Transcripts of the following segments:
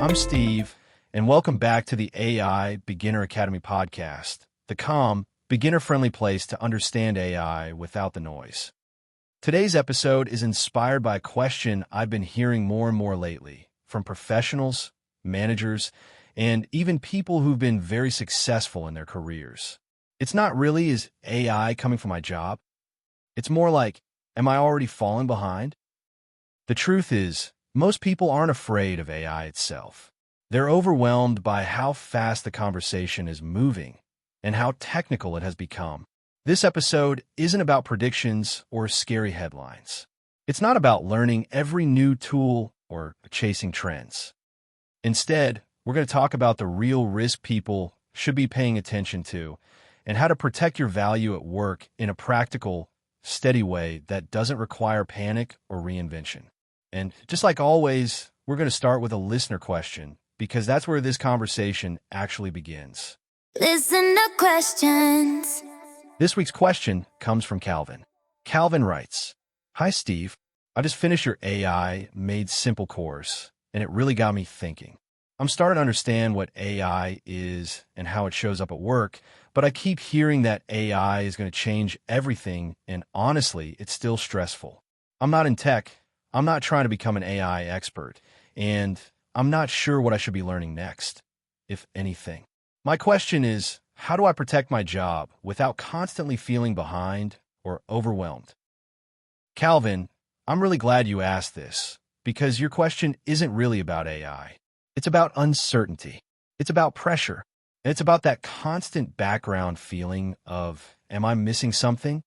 I'm Steve, and welcome back to the AI Beginner Academy podcast, the calm, beginner-friendly place to understand AI without the noise. Today's episode is inspired by a question I've been hearing more and more lately from professionals, managers, and even people who've been very successful in their careers. It's not really, is AI coming for my job? It's more like, am I already falling behind? The truth is, most people aren't afraid of AI itself. They're overwhelmed by how fast the conversation is moving and how technical it has become. This episode isn't about predictions or scary headlines. It's not about learning every new tool or chasing trends. Instead, we're going to talk about the real risk people should be paying attention to and how to protect your value at work in a practical, steady way that doesn't require panic or reinvention. And just like always, we're going to start with a listener question because that's where this conversation actually begins. Listen to questions. This week's question comes from Calvin. Calvin writes, "Hi, Steve. I just finished your AI Made Simple course, and it really got me thinking. I'm starting to understand what AI is and how it shows up at work, but I keep hearing that AI is going to change everything, and honestly, it's still stressful. I'm not in tech. I'm not trying to become an AI expert, and I'm not sure what I should be learning next, if anything. My question is, how do I protect my job without constantly feeling behind or overwhelmed?" Calvin, I'm really glad you asked this because your question isn't really about AI. It's about uncertainty. It's about pressure. And it's about that constant background feeling of, am I missing something?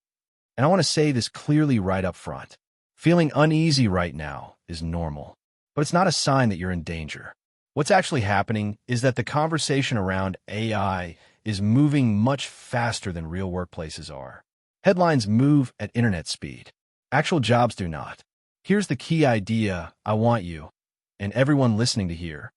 And I want to say this clearly right up front. Feeling uneasy right now is normal, but it's not a sign that you're in danger. What's actually happening is that the conversation around AI is moving much faster than real workplaces are. Headlines move at internet speed. Actual jobs do not. Here's the key idea I want you and everyone listening to hear.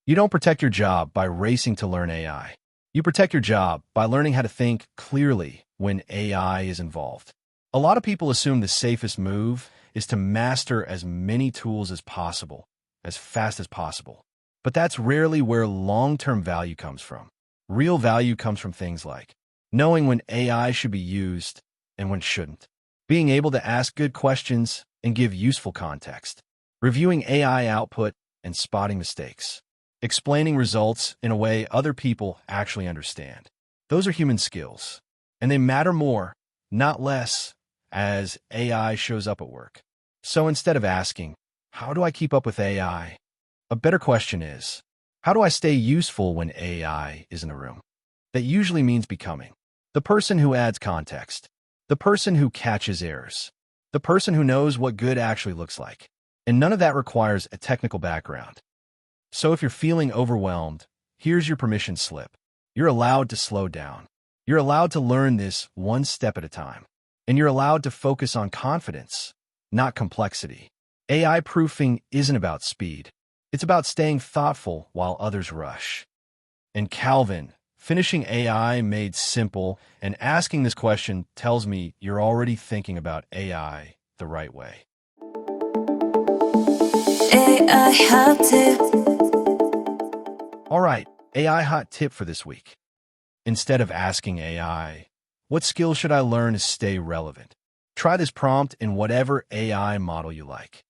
You don't protect your job by racing to learn AI. You protect your job by learning how to think clearly when AI is involved. A lot of people assume the safest move is to master as many tools as possible, as fast as possible. But that's rarely where long-term value comes from. Real value comes from things like knowing when AI should be used and when shouldn't, being able to ask good questions and give useful context, reviewing AI output and spotting mistakes, explaining results in a way other people actually understand. Those are human skills, and they matter more, not less, as AI shows up at work. So instead of asking, how do I keep up with AI? A better question is, how do I stay useful when AI is in the room? That usually means becoming the person who adds context, the person who catches errors, the person who knows what good actually looks like. And none of that requires a technical background. So if you're feeling overwhelmed, here's your permission slip. You're allowed to slow down. You're allowed to learn this one step at a time. And you're allowed to focus on confidence, not complexity. AI proofing isn't about speed. It's about staying thoughtful while others rush. And Calvin, finishing AI Made Simple and asking this question tells me you're already thinking about AI the right way. AI hot tip. All right, AI hot tip for this week. Instead of asking AI, what skills should I learn to stay relevant? Try this prompt in whatever AI model you like.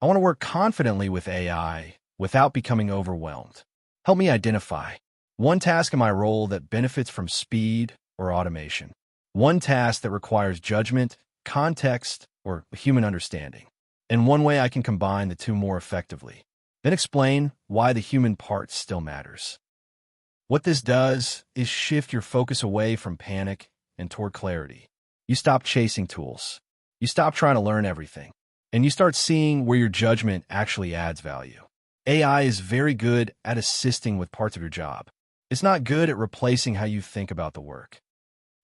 I want to work confidently with AI without becoming overwhelmed. Help me identify one task in my role that benefits from speed or automation. One task that requires judgment, context, or human understanding. And one way I can combine the two more effectively. Then explain why the human part still matters. What this does is shift your focus away from panic and toward clarity. You stop chasing tools. You stop trying to learn everything. And you start seeing where your judgment actually adds value. AI is very good at assisting with parts of your job. It's not good at replacing how you think about the work.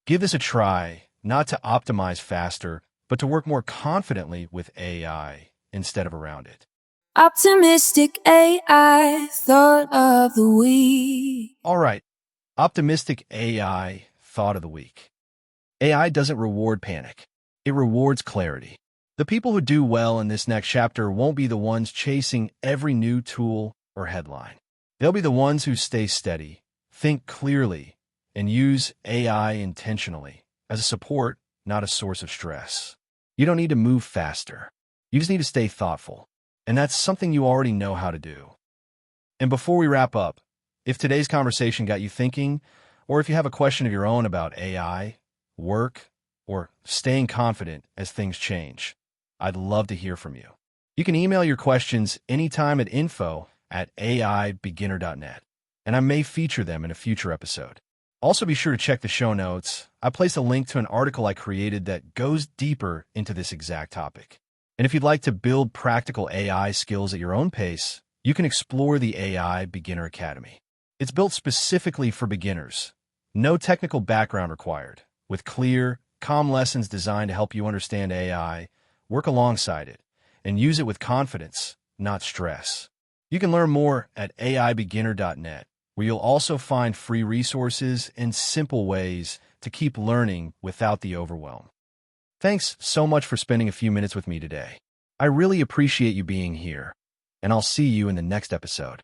Give this a try, not to optimize faster, but to work more confidently with AI instead of around it. Optimistic AI thought of the week. All right, optimistic AI thought of the week. AI doesn't reward panic. It rewards clarity. The people who do well in this next chapter won't be the ones chasing every new tool or headline. They'll be the ones who stay steady, think clearly, and use AI intentionally as a support, not a source of stress. You don't need to move faster. You just need to stay thoughtful. And that's something you already know how to do. And before we wrap up, if today's conversation got you thinking, or if you have a question of your own about AI, work, or staying confident as things change, I'd love to hear from you. You can email your questions anytime at info@aibeginner.net, and I may feature them in a future episode. Also, be sure to check the show notes. I placed a link to an article I created that goes deeper into this exact topic. And if you'd like to build practical AI skills at your own pace, you can explore the AI Beginner Academy. It's built specifically for beginners. No technical background required, with clear, calm lessons designed to help you understand AI, work alongside it, and use it with confidence, not stress. You can learn more at aibeginner.net, where you'll also find free resources and simple ways to keep learning without the overwhelm. Thanks so much for spending a few minutes with me today. I really appreciate you being here, and I'll see you in the next episode.